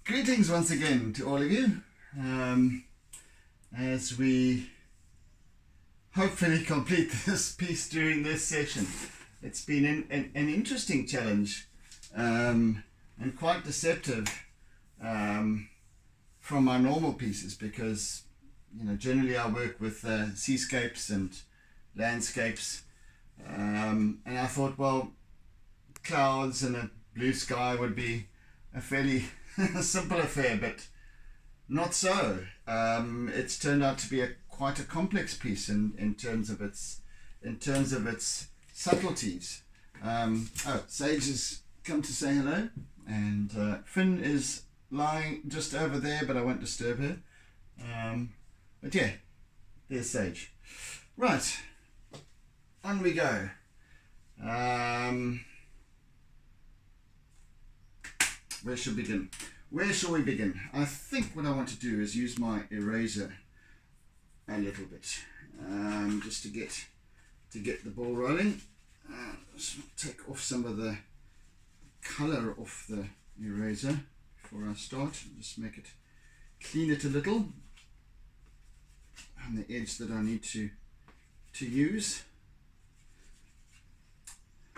Greetings once again to all of you, as we hopefully complete this piece during this session. It's been an interesting challenge and quite deceptive from my normal pieces, because generally I work with seascapes and landscapes, and I thought, well, clouds and a blue sky would be a fairly simple affair, but not so. It's turned out to be quite a complex piece in terms of its subtleties. Sage has come to say hello, and Finn is lying just over there, but I won't disturb her. But yeah, there's Sage. Right, on we go. Where shall we begin? Where shall we begin? I think what I want to do is use my eraser a little bit, just to get the ball rolling. Just take off some of the colour off the eraser before I start. Just make it, clean it a little on the edge that I need to use.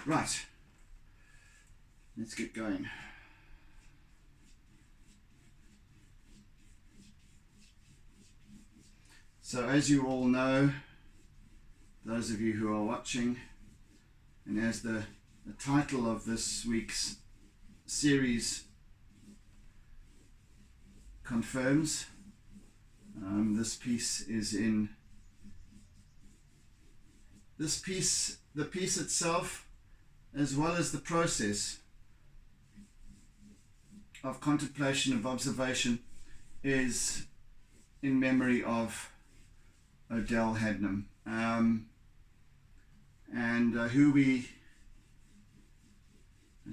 Right, let's get going. So as you all know, those of you who are watching, and as the title of this week's series confirms, this piece is in the piece itself, as well as the process of contemplation, of observation, is in memory of Odélle Hadnum, and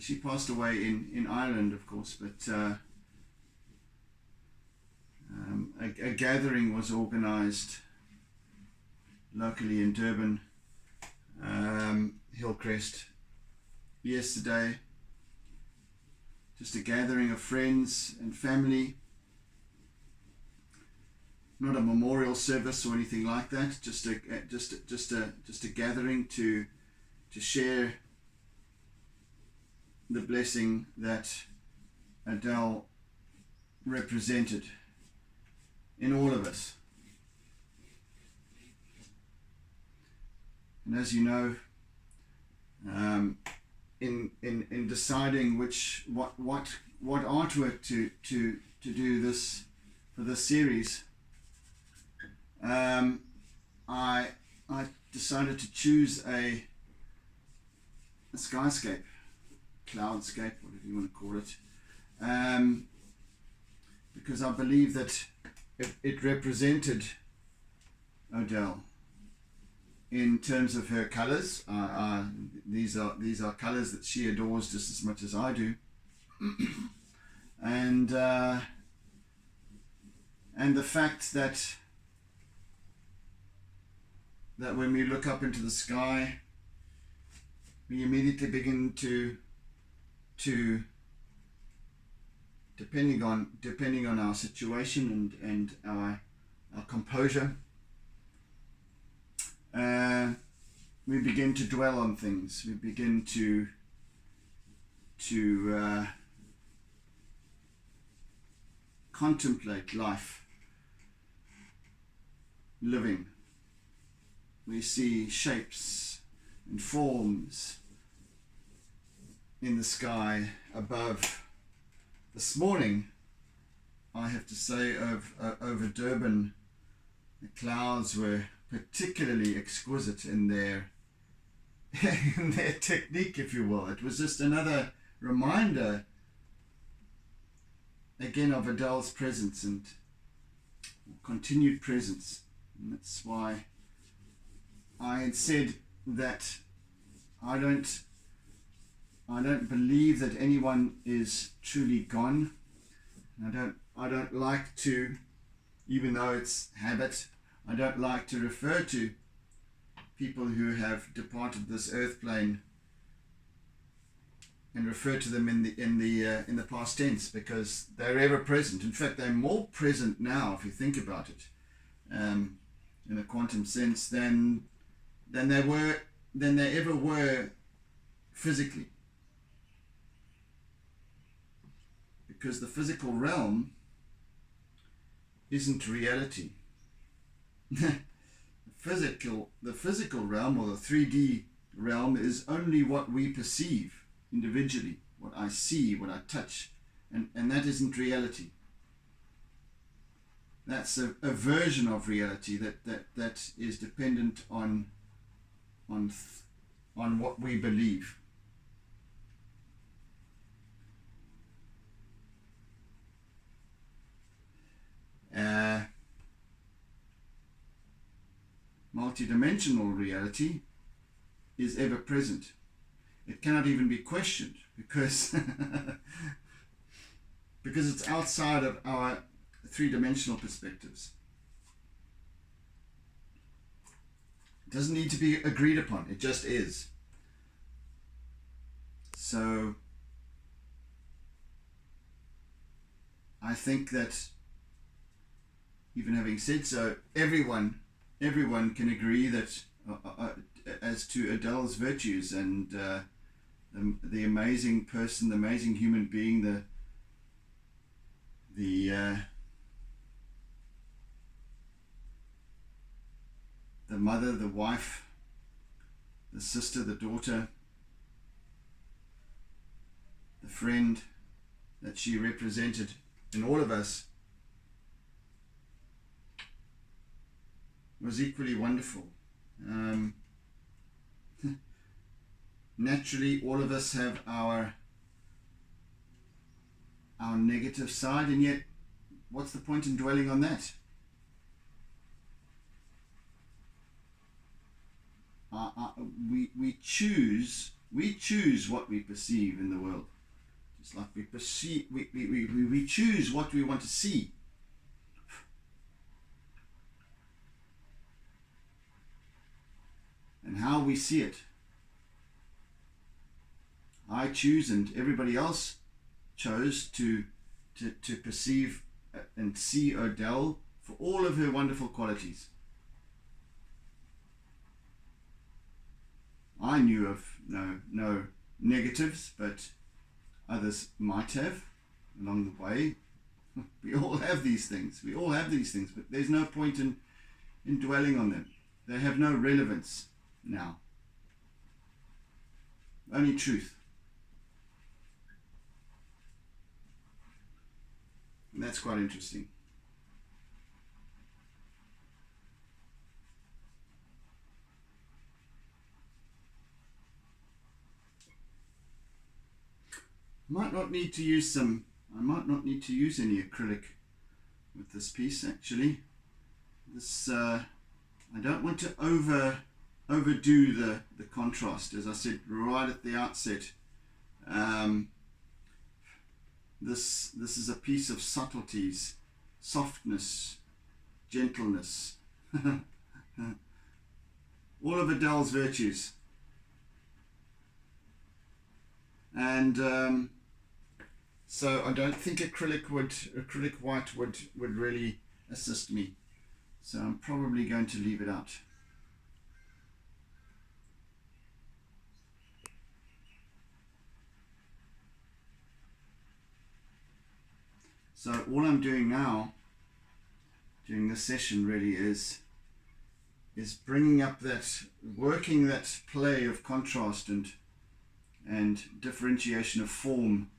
she passed away in Ireland, of course, but a gathering was organised locally in Durban, Hillcrest, yesterday. Just a gathering of friends and family. Not a memorial service or anything like that. Just a gathering to share the blessing that Odélle represented in all of us. And as you know, in deciding what artwork to do this for this series, I decided to choose a skyscape, cloudscape, whatever you want to call it, because I believe that it represented Odélle in terms of her colours. These are colours that she adores just as much as I do, and the fact that when we look up into the sky, we immediately begin to depending on our situation and our composure, we begin to dwell on things. We begin to contemplate life, living. We see shapes and forms in the sky above. This morning, I have to say, over Durban, the clouds were particularly exquisite in their technique, if you will. It was just another reminder again of Odélle's presence and continued presence. And that's why I had said that I don't believe that anyone is truly gone. I don't like to, even though it's habit, I don't like to refer to people who have departed this earth plane and refer to them in the past tense, because they're ever present. In fact, they're more present now, if you think about it, in a quantum sense, than they ever were physically, because the physical realm isn't reality. the physical realm, or the 3D realm, is only what we perceive individually, what I see, what I touch, and that isn't reality. That's a version of reality that is dependent on what we believe. Multidimensional reality is ever present. It cannot even be questioned, because because it's outside of our three-dimensional perspectives. It doesn't need to be agreed upon, it just is. So I think that, even having said so, everyone can agree that as to Odélle's virtues and the amazing person, the amazing human being, the mother, the wife, the sister, the daughter, the friend that she represented in all of us, was equally wonderful. Naturally, all of us have our negative side, and yet what's the point in dwelling on that? We choose what we perceive in the world. Just like we choose what we want to see. And how we see it. I choose, and everybody else chose to perceive and see Odélle for all of her wonderful qualities. I knew of no negatives, but others might have along the way. We all have these things. But there's no point in dwelling on them. They have no relevance now. Only truth. And that's quite interesting. I might not need to use any acrylic with this piece, actually. I don't want to overdo the contrast, as I said right at the outset. This is a piece of subtleties, softness, gentleness, all of Odélle's virtues, and so I don't think acrylic white would really assist me. So I'm probably going to leave it out. So all I'm doing now, during this session, really is bringing up working that play of contrast and differentiation of form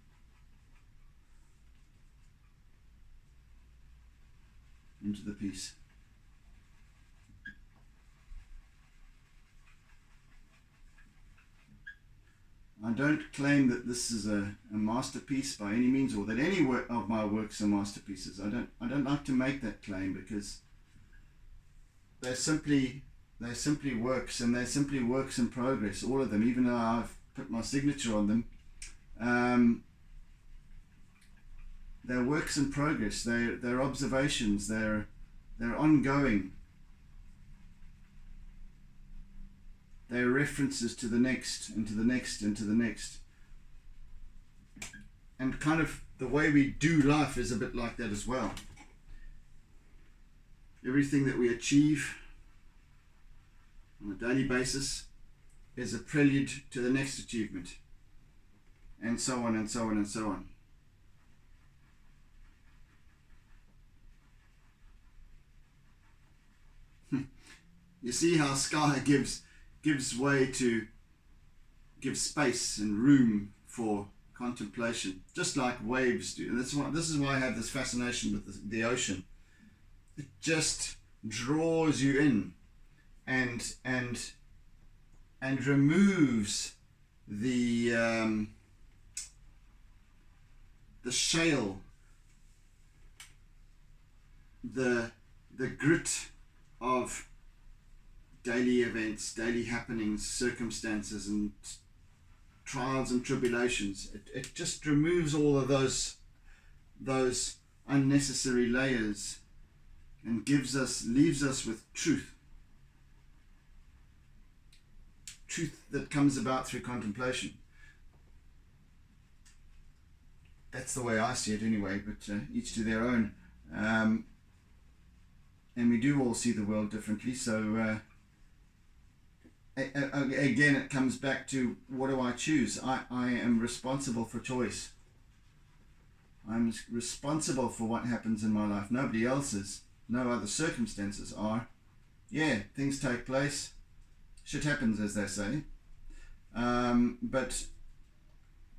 into the piece. I don't claim that this is a masterpiece by any means, or that any of my works are masterpieces. I don't like to make that claim, because they're simply works, and they're simply works in progress, all of them, even though I've put my signature on them. They're works in progress. They're observations. They're ongoing. They're references to the next, and to the next, and to the next. and kind of the way we do life is a bit like that as well. Everything that we achieve on a daily basis is a prelude to the next achievement, and so on and so on and so on. You see how sky gives way to give space and room for contemplation, just like waves do. And this is why I have this fascination with the ocean. It just draws you in and removes the shale, the grit of daily events, daily happenings, circumstances, and trials and tribulations. It just removes all of those unnecessary layers and leaves us with truth that comes about through contemplation. That's the way I see it anyway, but each to their own. And we do all see the world differently, so again, it comes back to, what do I choose? I am responsible for choice. I'm responsible for what happens in my life. Nobody else is. No other circumstances are. Yeah, things take place. Shit happens, as they say. But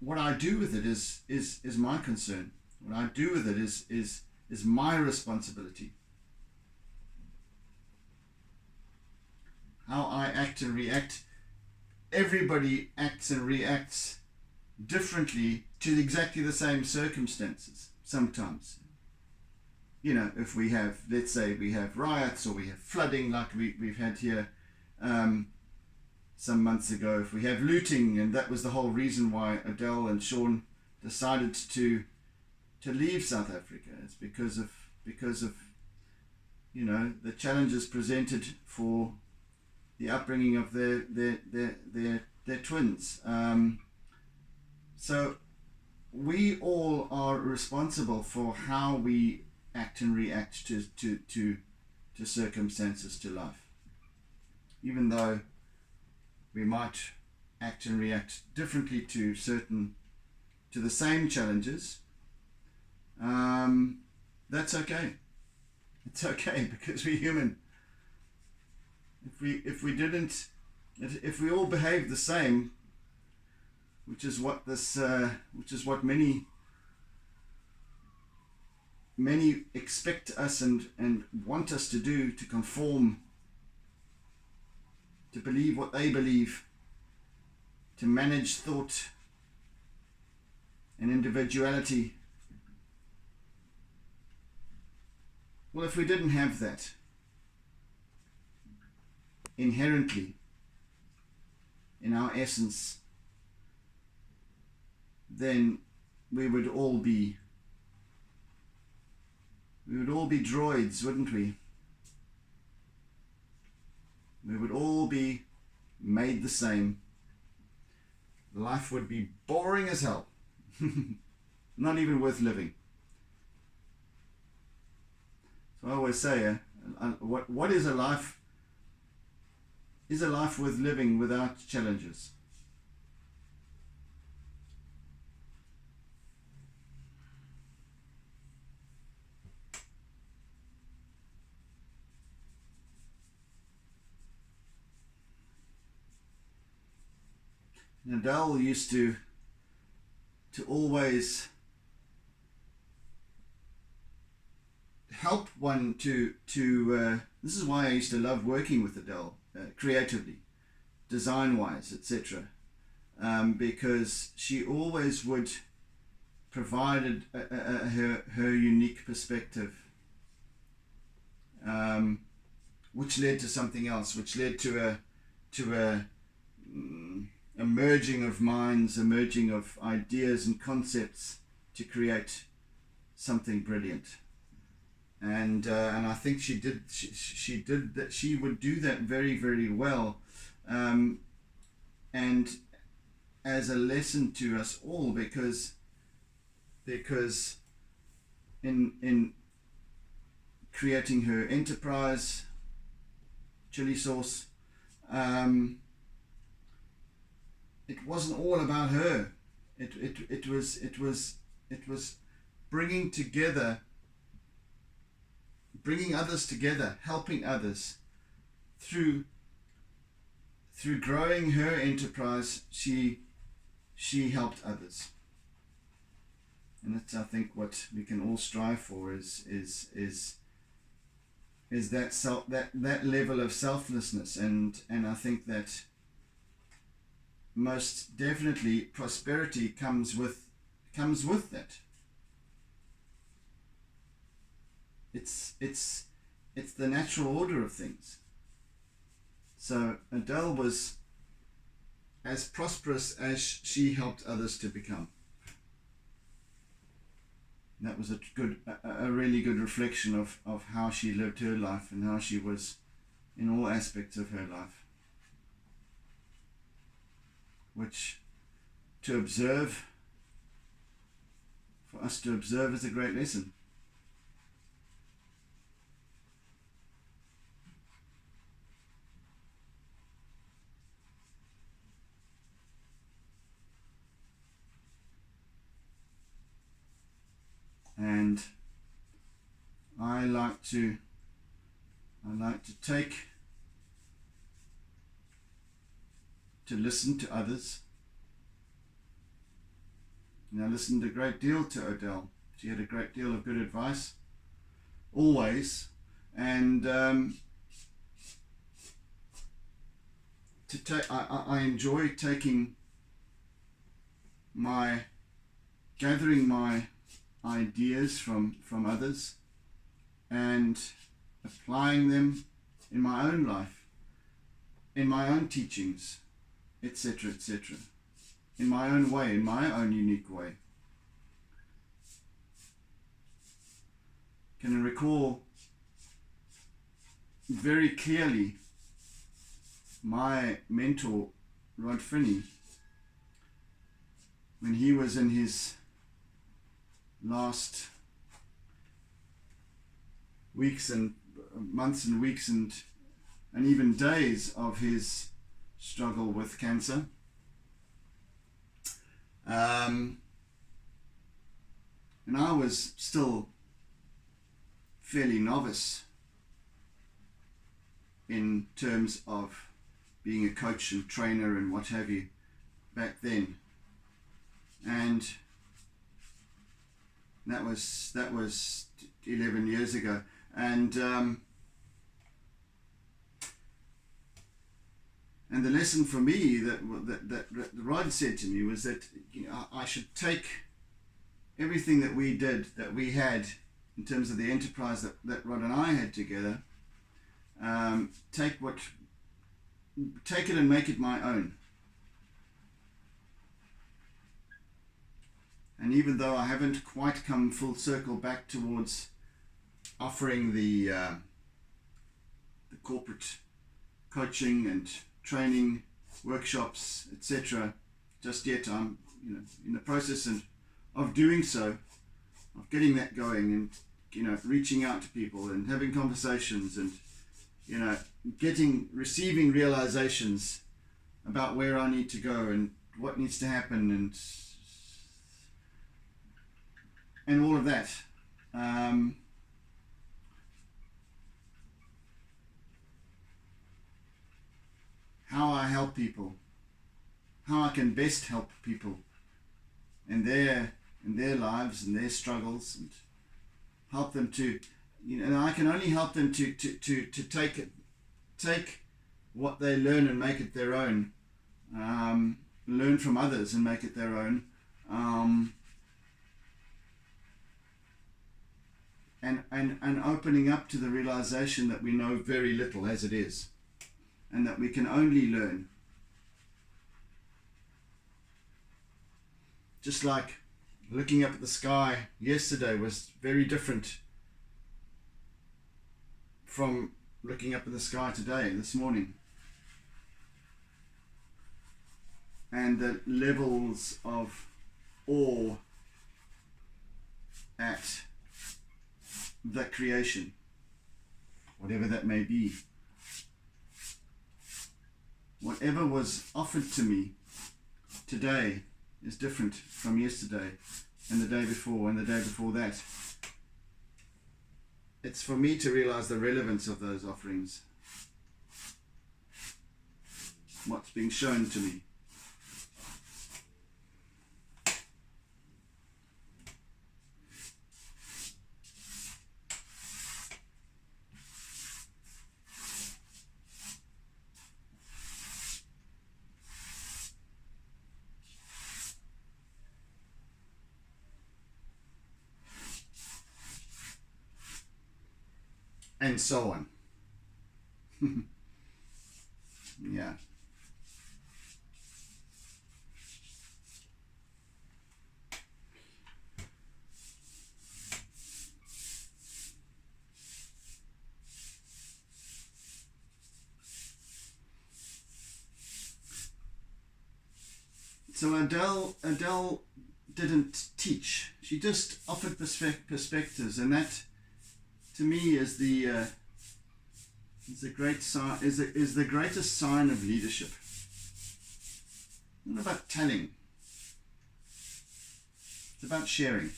what I do with it is my concern. What I do with it is my responsibility. How I act and react. Everybody acts and reacts differently to exactly the same circumstances sometimes. You know, if we have, let's say we have riots or we have flooding like we've had here some months ago, if we have looting, and that was the whole reason why Odélle and Sean decided to leave South Africa. It's because of you know, the challenges presented for the upbringing of their twins. So we all are responsible for how we act and react to circumstances, to life. Even though we might act and react differently to the same challenges, that's okay. It's okay, because we're human. If we all behave the same, which is what many expect us and want us to do, to conform, to believe what they believe, to manage thought and individuality. Well, if we didn't have that inherently in our essence, then we would all be droids, wouldn't we? We would all be made the same. Life would be boring as hell. Not even worth living. So I always say, what is a life? Is a life worth living without challenges? Odélle used to always help one to this is why I used to love working with Odélle, creatively, design-wise, etc. Because she always would provided her unique perspective, which led to something else, which led to a merging of minds, a merging of ideas and concepts to create something brilliant. And I think she did that. She would do that very, very well, and as a lesson to us all, because because in creating her enterprise chili sauce, it wasn't all about her. It was bringing others together, helping others through growing her enterprise. She helped others, and that's, I think, what we can all strive for is that level of selflessness, and I think that most definitely prosperity comes with that. It's the natural order of things. So Odélle was as prosperous as she helped others to become. And that was a really good reflection of how she lived her life and how she was in all aspects of her life, which for us to observe is a great lesson. And I like to listen to others. And I listened a great deal to Odélle. She had a great deal of good advice, always. And I enjoy gathering my ideas from others and applying them in my own life, in my own teachings, etc., etc., in my own way, in my own unique way. Can I recall very clearly my mentor, Rod Finney, when he was in his last weeks and months and weeks and even days of his struggle with cancer. And I was still fairly novice in terms of being a coach and trainer and what have you back then. And that was 11 years ago, and the lesson for me that Rod said to me was that, you know, I should take everything that we had in terms of the enterprise that Rod and I had together, take it and make it my own. And even though I haven't quite come full circle back towards offering the corporate coaching and training workshops, etc., just yet, I'm in the process of doing so, of getting that going, and reaching out to people and having conversations, and receiving realizations about where I need to go and what needs to happen, and all of that. How I help people, how I can best help people in their lives and their struggles, and help them to, I can only help them to take what they learn and make it their own, learn from others and make it their own, and opening up to the realization that we know very little as it is, and that we can only learn. Just like looking up at the sky yesterday was very different from looking up at the sky today, this morning. And the levels of awe at the creation, whatever that may be. Whatever was offered to me today is different from yesterday and the day before and the day before that. It's for me to realize the relevance of those offerings, what's being shown to me. And so on. Yeah. So Odélle didn't teach. She just offered perspectives, and that, to me, is the great sign, is the greatest sign of leadership. It's not about telling. It's about sharing.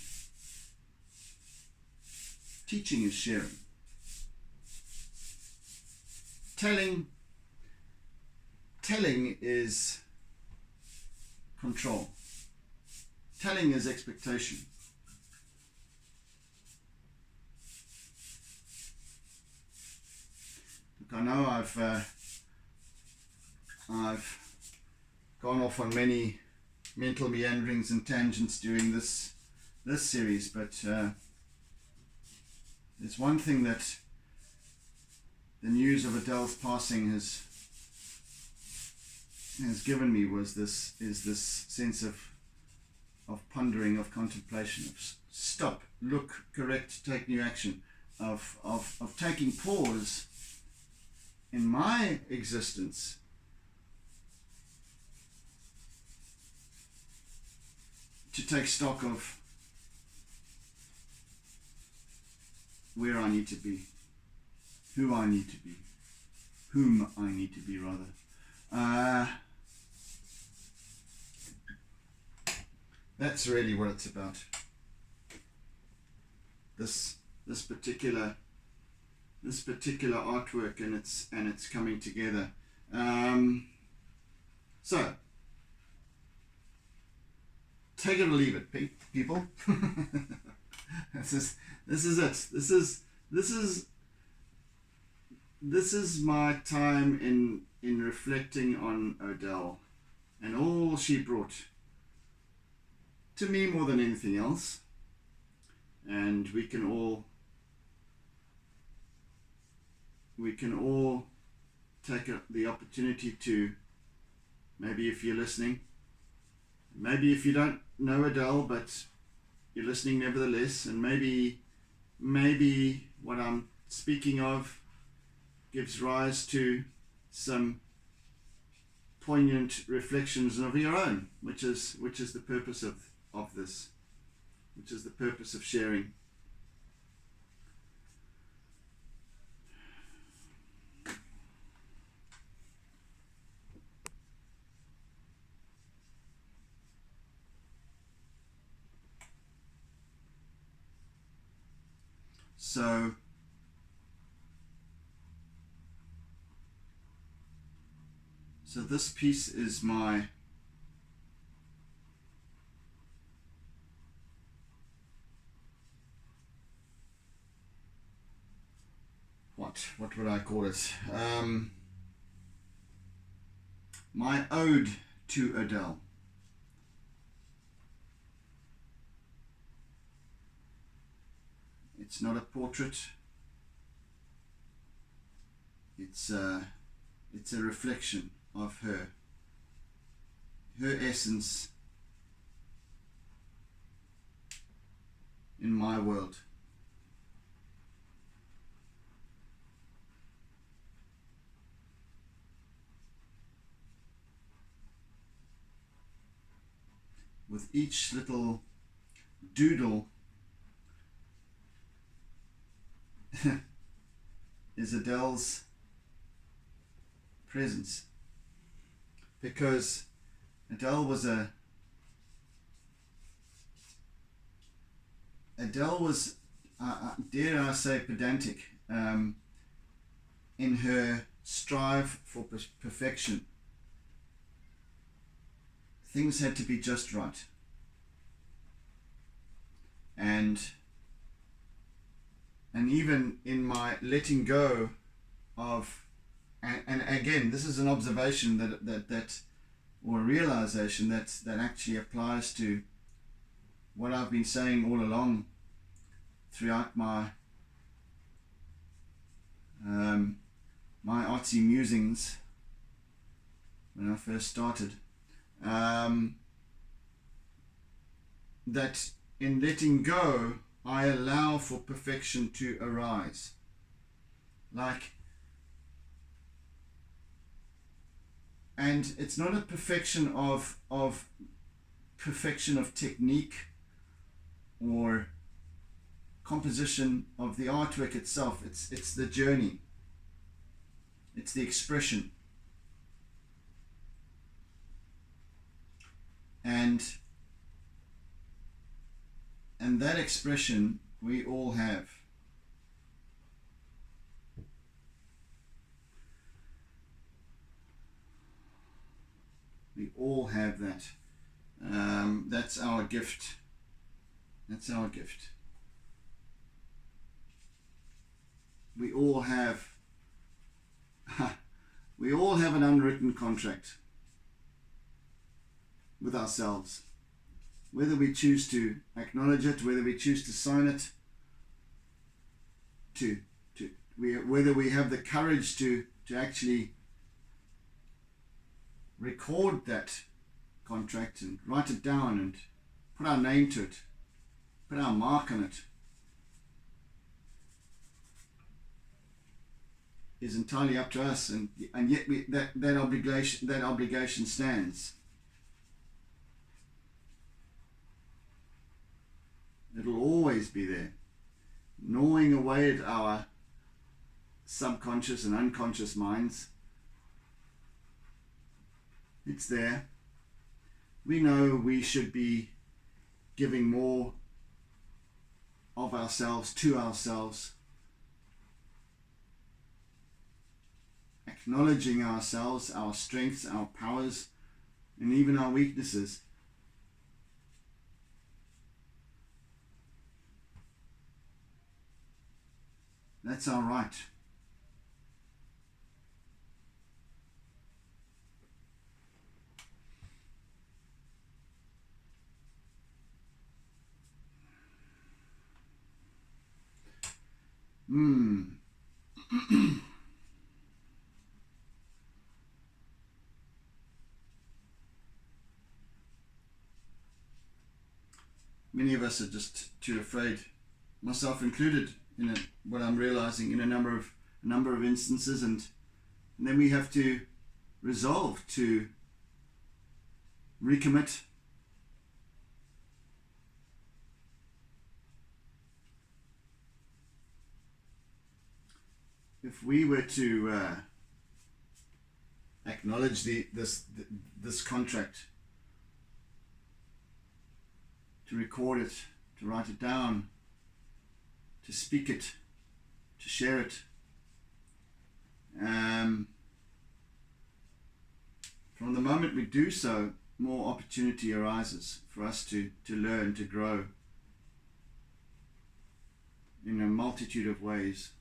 Teaching is sharing. Telling is control. Telling is expectation. Look, I know I've gone off on many mental meanderings and tangents during this series, but there's one thing that the news of Odélle's passing has given me, is this sense of pondering, of contemplation, of stop, look, correct, take new action, of taking pause in my existence to take stock of where I need to be, who I need to be, whom I need to be, rather. That's really what it's about. This particular artwork and it's coming together. So take it or leave it, people. This is it. This is my time in reflecting on Odélle and all she brought to me more than anything else. And we can all take the opportunity to, maybe if you're listening, maybe if you don't know Odélle but you're listening nevertheless, and maybe what I'm speaking of gives rise to some poignant reflections of your own, which is the purpose of this, which is the purpose of sharing. So this piece is my what would I call it? My ode to Odélle. It's not a portrait. It's a reflection of her essence in my world. With each little doodle is Odélle's presence, because Odélle was dare I say, pedantic in her strive for perfection. Things had to be just right. And even in my letting go of, and again, this is an observation that or a realization that actually applies to what I've been saying all along throughout my my Artsy Musings when I first started, that in letting go I allow for perfection to arise. And it's not a perfection of technique or composition of the artwork itself. It's the journey. It's the expression. And that expression we all have. We all have that. That's our gift. That's our gift. We all have an unwritten contract with ourselves. Whether we choose to acknowledge it, whether we choose to sign it, whether we have the courage to actually record that contract and write it down and put our name to it, put our mark on it, is entirely up to us, and yet that obligation stands. It'll always be there, gnawing away at our subconscious and unconscious minds. It's there. We know we should be giving more of ourselves to ourselves, acknowledging ourselves, our strengths, our powers, and even our weaknesses. That's our right. Many of us are just too afraid, myself included, what I'm realizing in a number of instances, and then we have to resolve to recommit. If we were to acknowledge this contract, to record it, to write it down, to speak it, to share it, from the moment we do so, more opportunity arises for us to learn, to grow in a multitude of ways.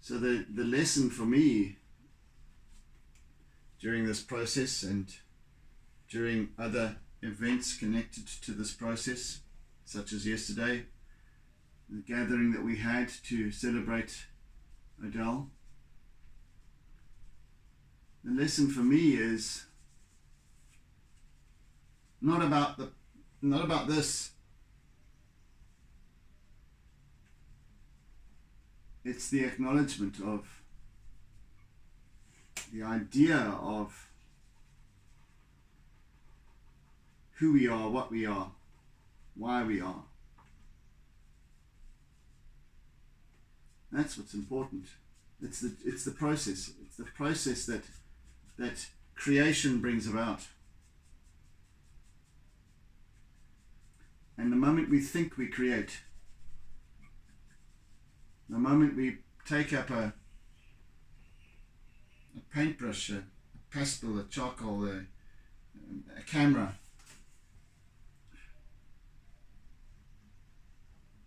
So the lesson for me during this process and during other events connected to this process, such as yesterday, the gathering that we had to celebrate Odélle, the lesson for me is not about this. It's the acknowledgement of the idea of who we are, what we are, why we are. That's what's important. It's the process. It's the process that creation brings about. And the moment we think we create, the moment we take up a paintbrush, a pastel, a charcoal, a camera,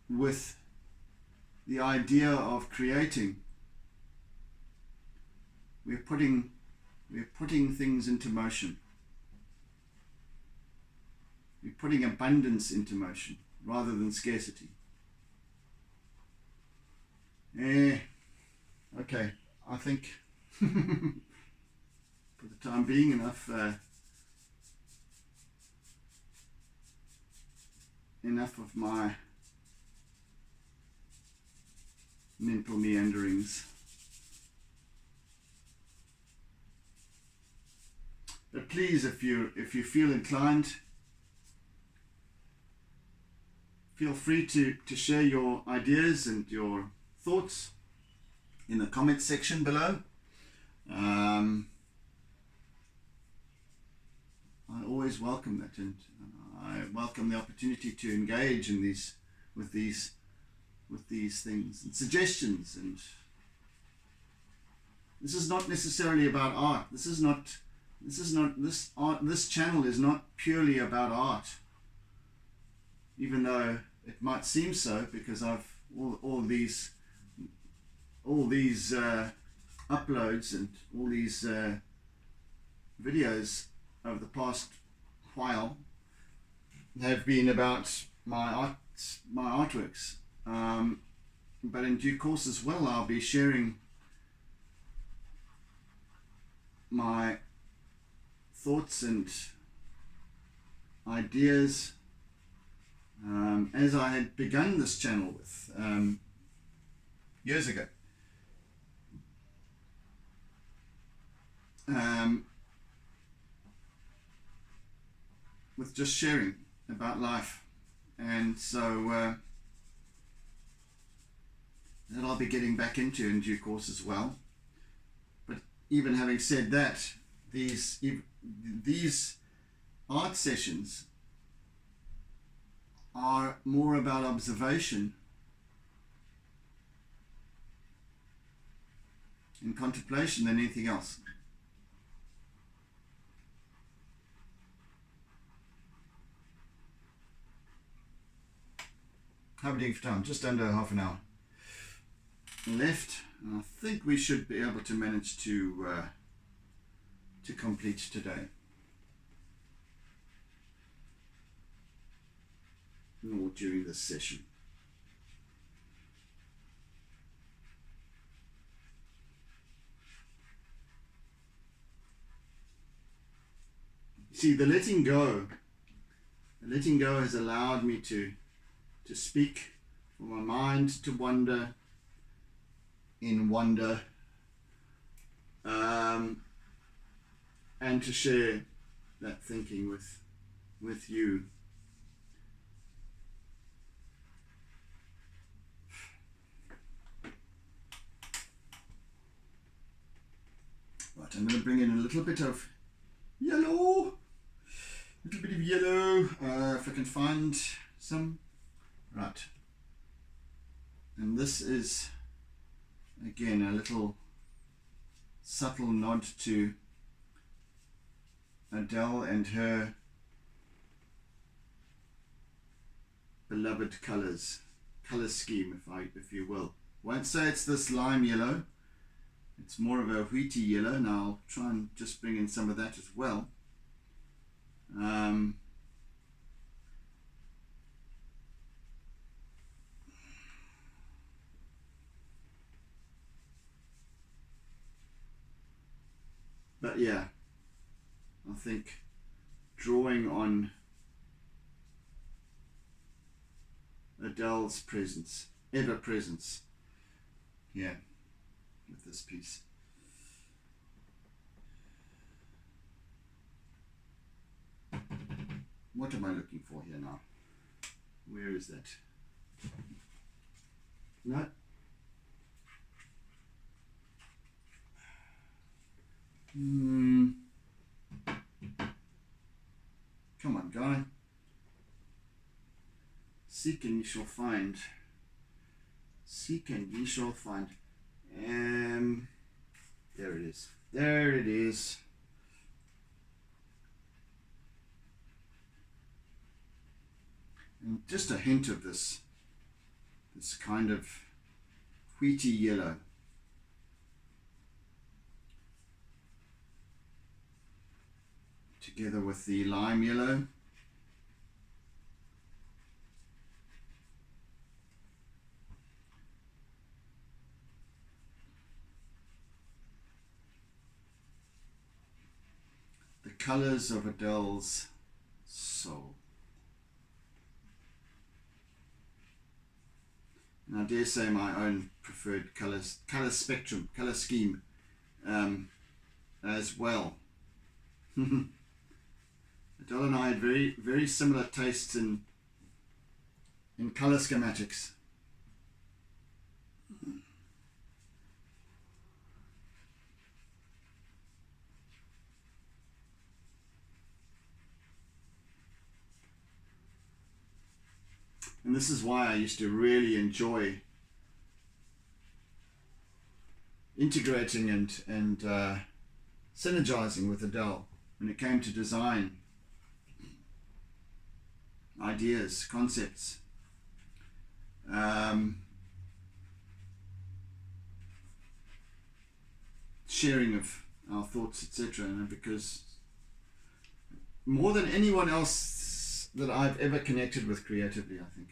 with the idea of creating, we're putting things into motion. We're putting abundance into motion rather than scarcity. Okay, I think for the time being enough of my mental meanderings. But please, if you feel inclined, feel free to share your ideas and your thoughts in the comments section below. I always welcome that, and I welcome the opportunity to engage in with these things and suggestions. And this is not necessarily about art. This channel is not purely about art, even though it might seem so, because I've all these uploads and all these videos over the past while have been about my artworks. But in due course as well, I'll be sharing my thoughts and ideas as I had begun this channel with years ago. With just sharing about life, and so that I'll be getting back into in due course as well. But even having said that, these art sessions are more about observation and contemplation than anything else. How are we doing for time? Just under half an hour left, and I think we should be able to manage to complete today, or during this session. See, the letting go has allowed me to speak, for my mind to wander in wonder, and to share that thinking with you. Right, I'm going to bring in a little bit of yellow, if I can find some. Right, and this is again a little subtle nod to Odélle and her beloved colour scheme, if you will. Won't say it's this lime yellow, it's more of a wheaty yellow, and I'll try and just bring in some of that as well. But yeah, I think drawing on Odélle's presence, ever presence, here with this piece. What am I looking for here now? Where is that? No. Come on, guy. Seek and ye shall find. Seek and ye shall find. There it is. There it is. And just a hint of this kind of wheaty yellow. Together with the lime yellow. The colours of Odélle's soul. And I dare say my own preferred colour spectrum, colour scheme as well. Odélle and I had very similar tastes in colour schematics. And this is why I used to really enjoy integrating and synergizing with Odélle when it came to design, ideas, concepts. Sharing of our thoughts, etc. Because more than anyone else that I've ever connected with creatively, I think.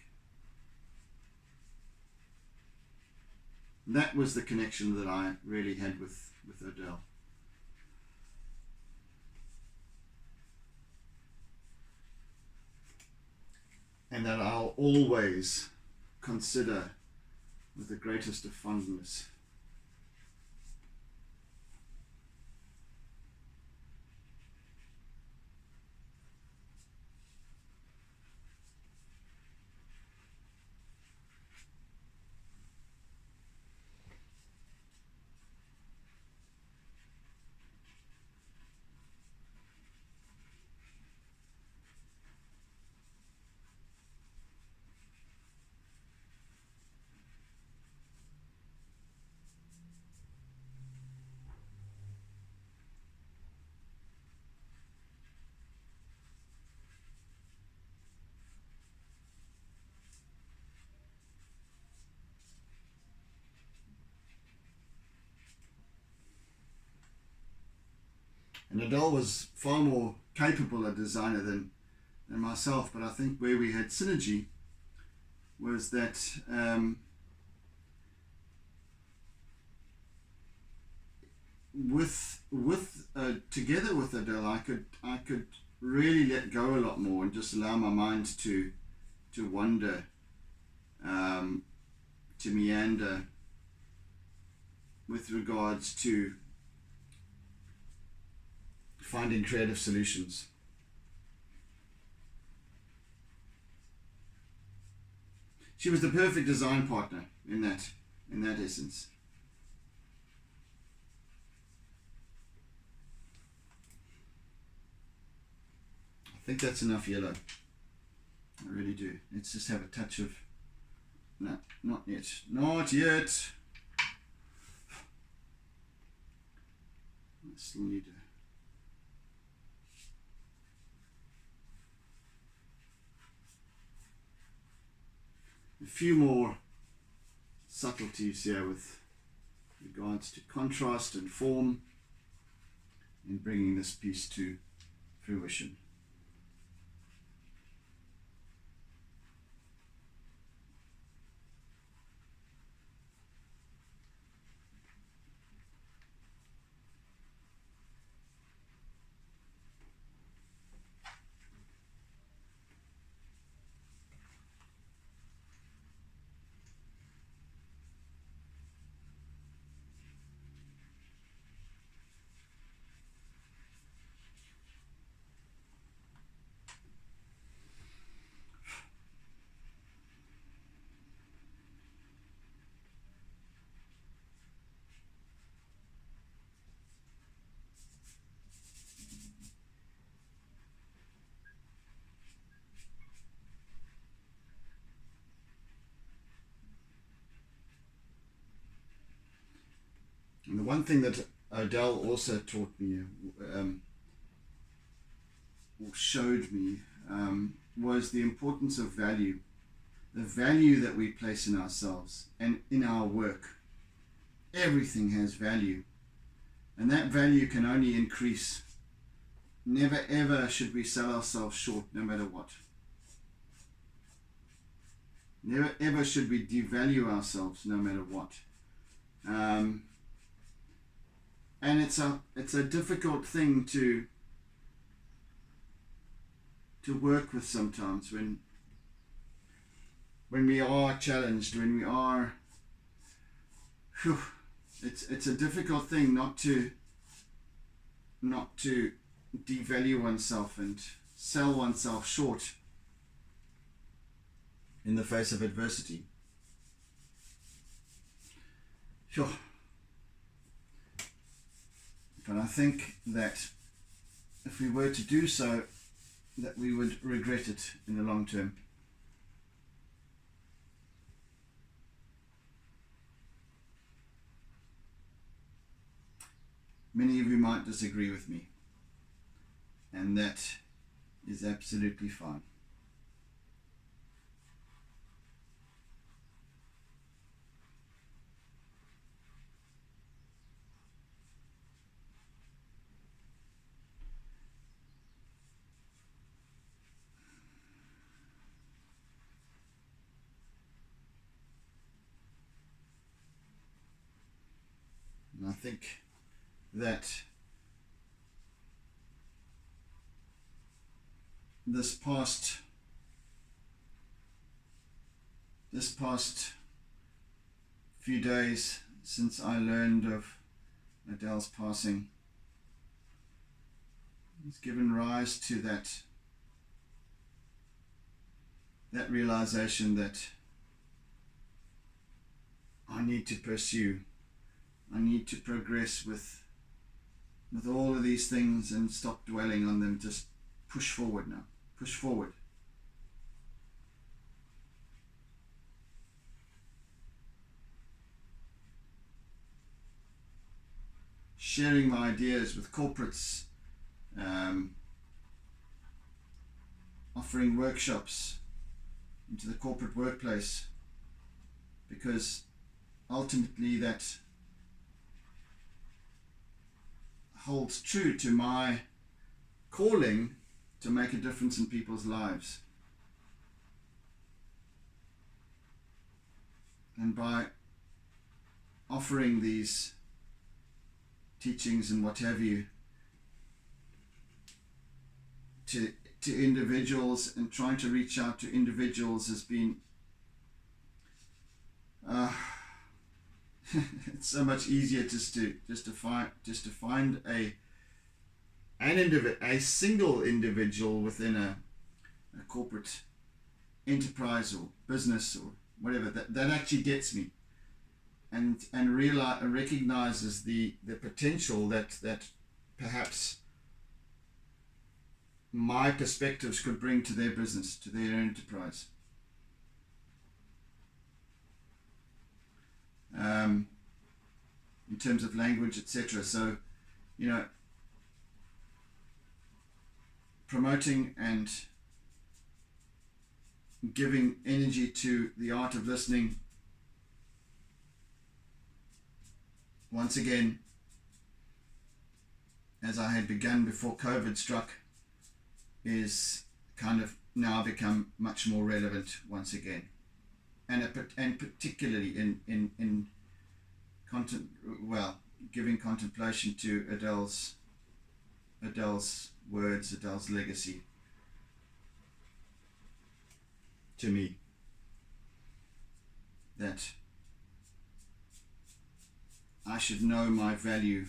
That was the connection that I really had with Odélle. And that I'll always consider with the greatest of fondness. And Odélle was far more capable a designer than myself, but I think where we had synergy was that together with Odélle, I could really let go a lot more and just allow my mind to wander, to meander with regards to finding creative solutions. She was the perfect design partner in that essence. I think that's enough yellow. I really do. Let's just have a touch of... No, not yet. Not yet. I still need to... A few more subtleties here with regards to contrast and form in bringing this piece to fruition. one thing that Odélle also taught me, or showed me, was the importance of value. The value that we place in ourselves and in our work. Everything has value. And that value can only increase. Never ever should we sell ourselves short, no matter what. Never ever should we devalue ourselves, no matter what. And it's a difficult thing to work with sometimes when we are challenged, when we are, it's a difficult thing not to devalue oneself and sell oneself short in the face of adversity. Sure. But I think that if we were to do so, that we would regret it in the long term. Many of you might disagree with me, and that is absolutely fine. And I think that this past few days since I learned of Odélle's passing has given rise to that realization that I need to pursue, I need to progress with all of these things and stop dwelling on them. Just push forward now. Push forward. Sharing my ideas with corporates, offering workshops into the corporate workplace, because ultimately that holds true to my calling to make a difference in people's lives. And by offering these teachings and what have you to individuals and trying to reach out to individuals has been it's so much easier just to find a single individual within a corporate enterprise or business or whatever that actually gets me and recognizes the potential that perhaps my perspectives could bring to their business, to their enterprise. In terms of language, etc. So, promoting and giving energy to the art of listening, once again, as I had begun before COVID struck, is kind of now become much more relevant once again, and particularly in giving contemplation to Odélle's words, Odélle's legacy to me, that I should know my value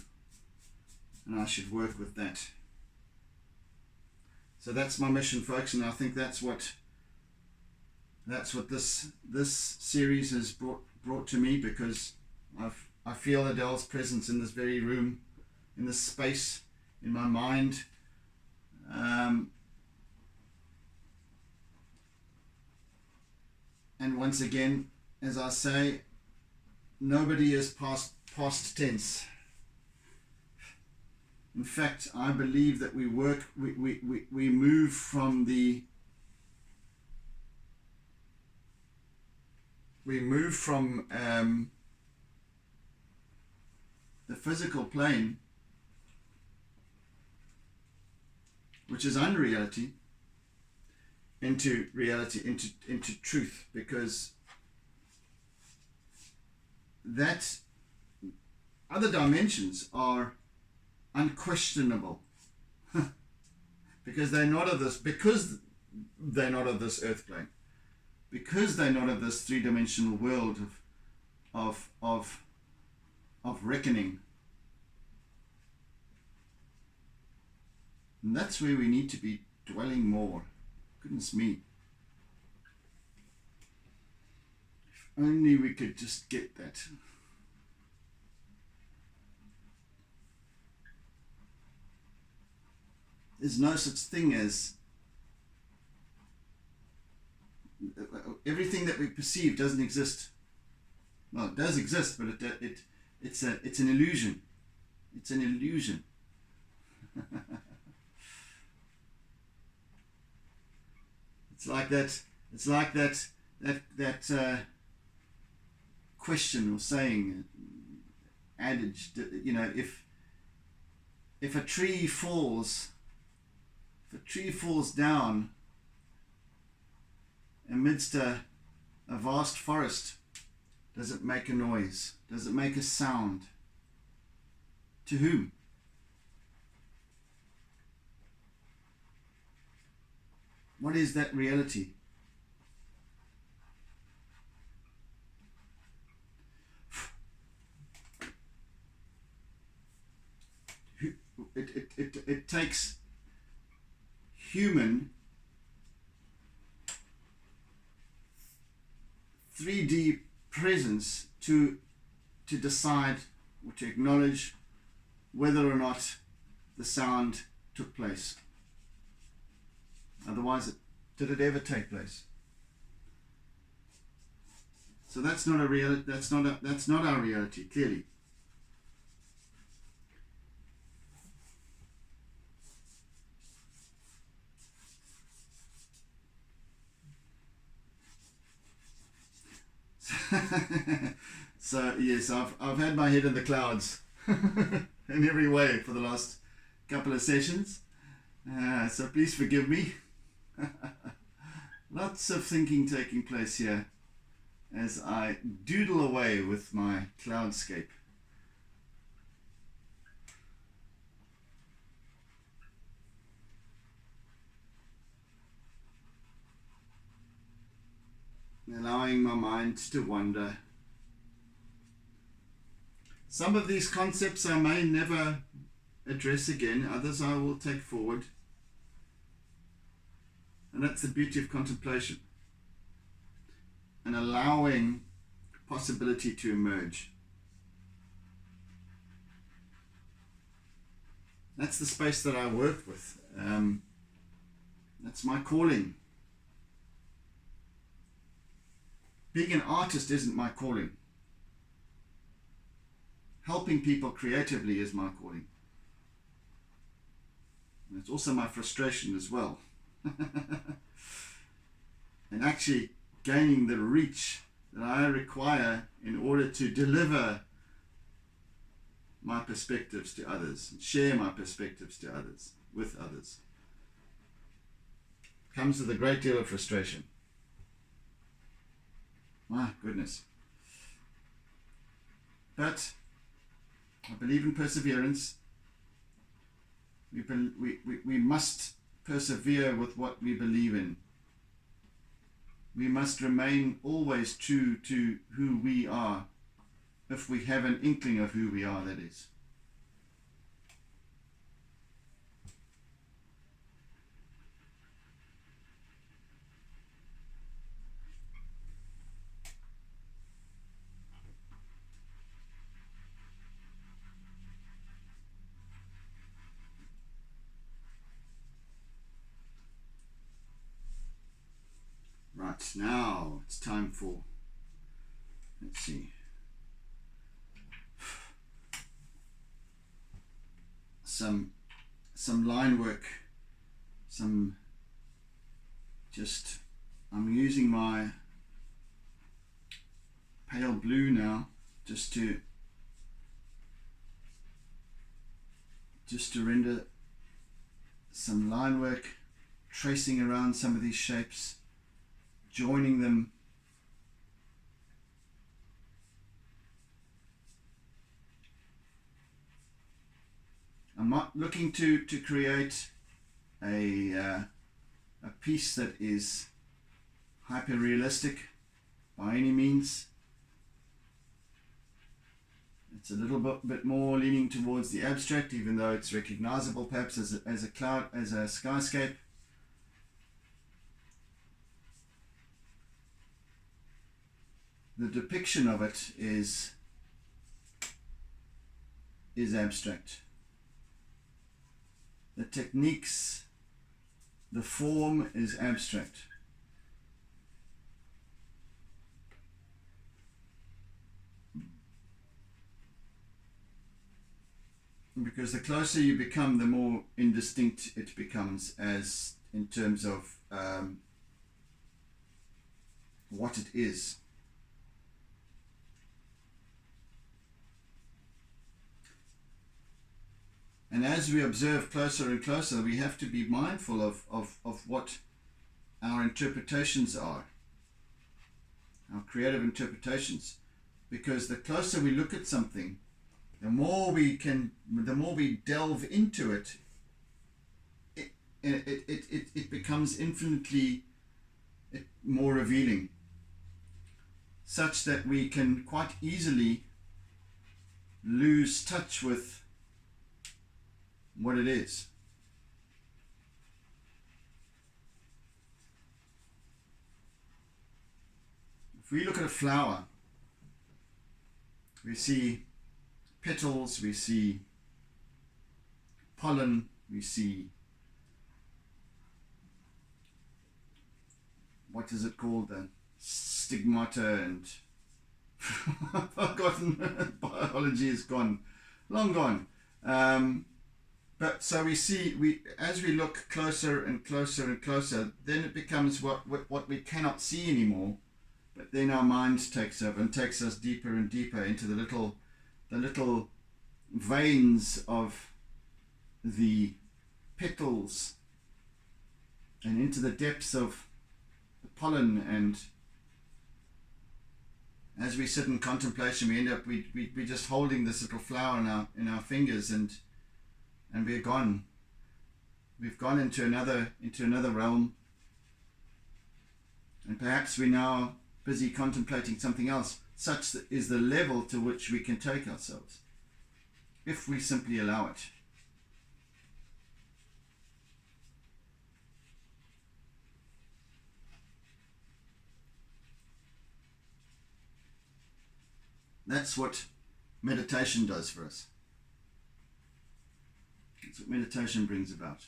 and I should work with that. So that's my mission, folks, and I think that's what this series has brought to me, because I feel Odélle's presence in this very room, in this space, in my mind. And once again, as I say, nobody is past tense. In fact, I believe that we move from the physical plane, which is unreality, into reality, into truth, because that other dimensions are unquestionable because they're not of this earth plane, because they're not of this three-dimensional world of reckoning. And that's where we need to be dwelling more. Goodness me. If only we could just get that. There's no such thing as everything that we perceive doesn't exist. Well, it does exist, but it's an illusion. It's an illusion. It's like that question or saying, adage. You know, if a tree falls down amidst a vast forest, does it make a noise? Does it make a sound? To whom? What is that reality? It takes human 3D presence to decide or to acknowledge whether or not the sound took place. Otherwise, did it ever take place? So that's not a reality. That's not our reality, clearly. So yes, I've had my head in the clouds in every way for the last couple of sessions. So please forgive me. Lots of thinking taking place here as I doodle away with my cloudscape. Allowing my mind to wander. Some of these concepts I may never address again, others I will take forward. And that's the beauty of contemplation and allowing possibility to emerge. That's the space that I work with. That's my calling. Being an artist isn't my calling. Helping people creatively is my calling. And it's also my frustration as well. And actually gaining the reach that I require in order to deliver my perspectives to others and share my perspectives to others, with others, comes with a great deal of frustration. My goodness. But I believe in perseverance. We must persevere with what we believe in. We must remain always true to who we are, if we have an inkling of who we are, that is. Right, now it's time for, let's see, some line work, I'm using my pale blue now just to render some line work, tracing around some of these shapes, joining them. I'm not looking to create a piece that is hyper realistic by any means. It's a little bit more leaning towards the abstract, even though it's recognizable perhaps as a cloud, as a skyscape. The depiction of it is abstract. The techniques, the form is abstract. Because the closer you become, the more indistinct it becomes, as in terms of what it is. And as we observe closer and closer, we have to be mindful of what our interpretations are, our creative interpretations. Because the closer we look at something, the more we delve into it, it becomes infinitely more revealing, such that we can quite easily lose touch with what it is. If we look at a flower, we see petals, we see pollen, we see, what is it called, the stigmata, and I've forgotten, biology is gone, long gone. But so we see, as we look closer and closer and closer, then it becomes what we cannot see anymore, but then our mind takes over and takes us deeper and deeper into the little veins of the petals and into the depths of the pollen. And as we sit in contemplation, we end up we just holding this little flower in our fingers, and we're gone. We've gone into another realm, and perhaps we're now busy contemplating something else. Such is the level to which we can take ourselves, if we simply allow it. That's what meditation does for us. That's what meditation brings about.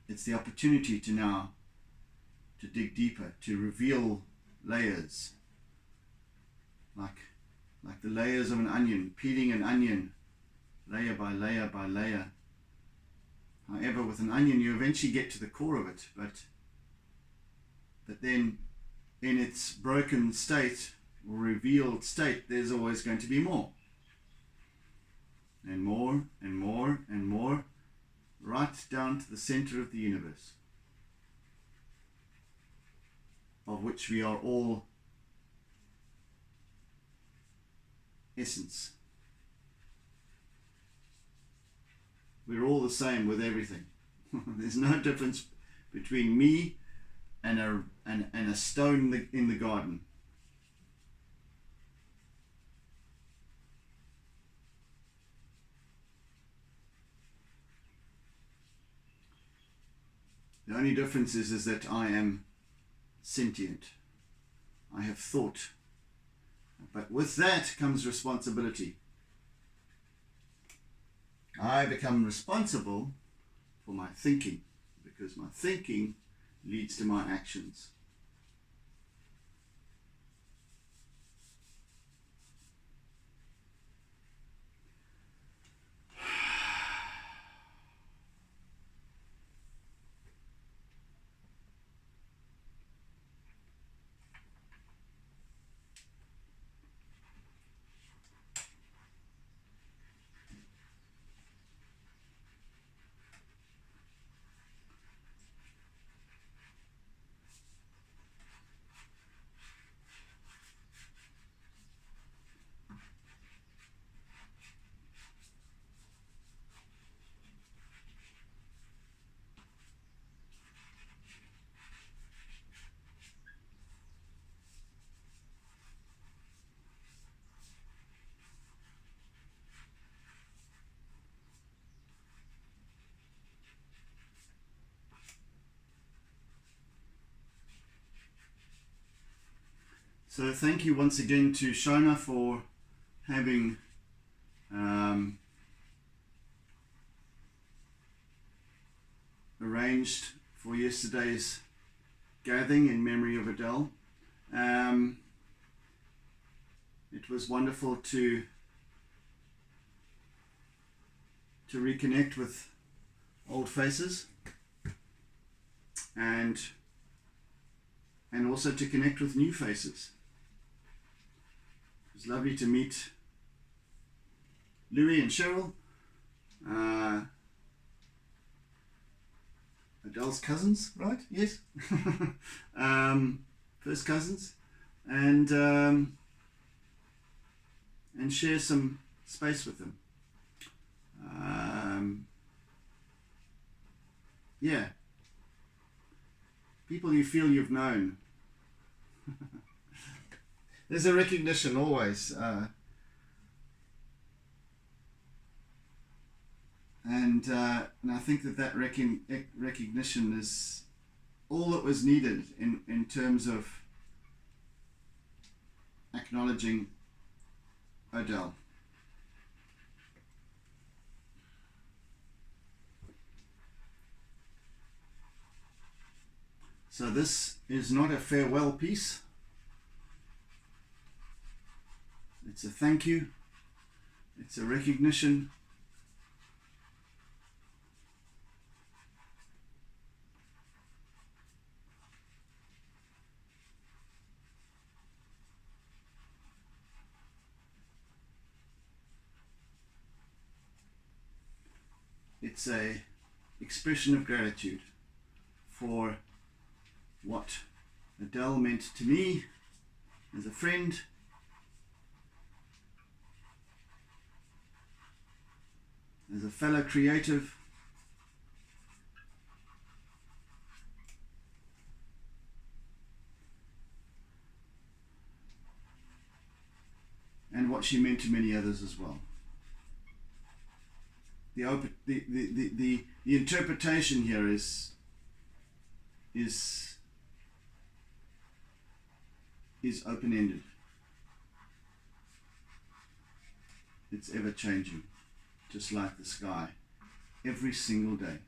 It's the opportunity to now to dig deeper, to reveal layers, like the layers of an onion, peeling an onion layer by layer by layer. However, with an onion you eventually get to the core of it, but then in its broken state or revealed state, there's always going to be more. And more and more and more, right down to the center of the universe, of which we are all essence. We're all the same with everything. There's no difference between me and a stone in the garden. The only difference is that I am sentient. I have thought. But with that comes responsibility. I become responsible for my thinking, because my thinking leads to my actions. So thank you once again to Shona for having arranged for yesterday's gathering in memory of Odélle. It was wonderful to reconnect with old faces and also to connect with new faces. It was lovely to meet Louis and Cheryl, Odélle's cousins, right? Yes. First cousins, and share some space with them. Yeah, people you feel you've known. There's a recognition always, and I think that recognition is all that was needed in terms of acknowledging Odélle. So this is not a farewell piece. It's a thank you. It's a recognition. It's a expression of gratitude for what Odélle meant to me as a friend, as a fellow creative, and what she meant to many others as well. The interpretation here is open-ended. It's ever-changing, just like the sky, every single day.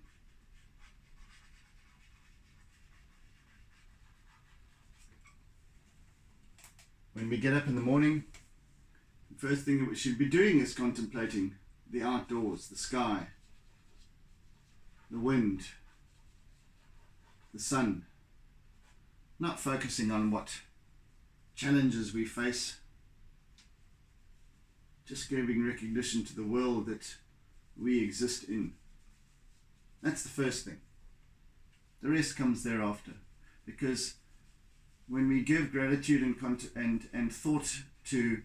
When we get up in the morning, the first thing that we should be doing is contemplating the outdoors, the sky, the wind, the sun, not focusing on what challenges we face, just giving recognition to the world that we exist in. That's the first thing. The rest comes thereafter, because when we give gratitude and thought to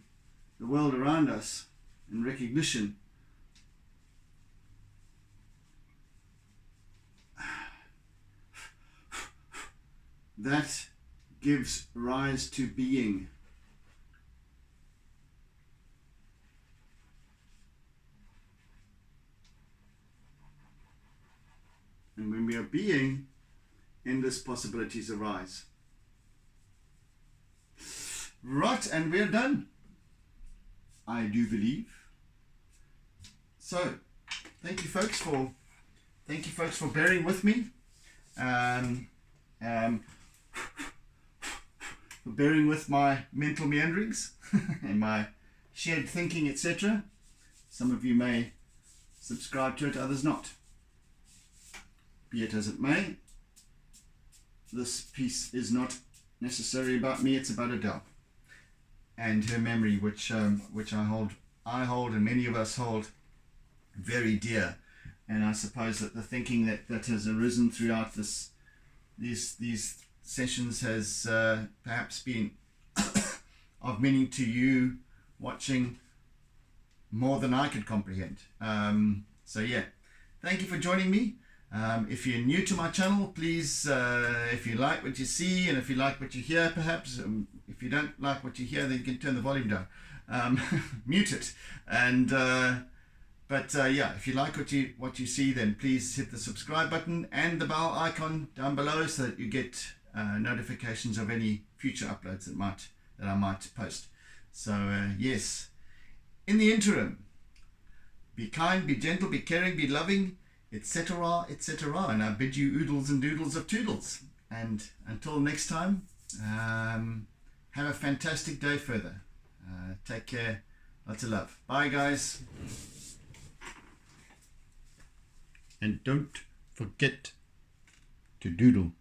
the world around us and recognition, that gives rise to being. And when we are being, endless possibilities arise. Right, and we're done, I do believe. So, thank you folks for bearing with me. For bearing with my mental meanderings and my shared thinking, etc. Some of you may subscribe to it, others not. Be it as it may, this piece is not necessarily about me, it's about Odélle and her memory, which I hold and many of us hold very dear. And I suppose that the thinking that has arisen throughout these sessions has perhaps been of meaning to you watching more than I could comprehend. So yeah, thank you for joining me. If you're new to my channel, please, if you like what you see and if you like what you hear, perhaps, if you don't like what you hear, then you can turn the volume down, mute it, and yeah, if you like what you see, then please hit the subscribe button and the bell icon down below so that you get notifications of any future uploads that might that I might post. So yes, in the interim, be kind, be gentle, be caring, be loving, etc., etc. And I bid you oodles and doodles of toodles. And until next time, have a fantastic day further. Take care. Lots of love. Bye, guys. And don't forget to doodle.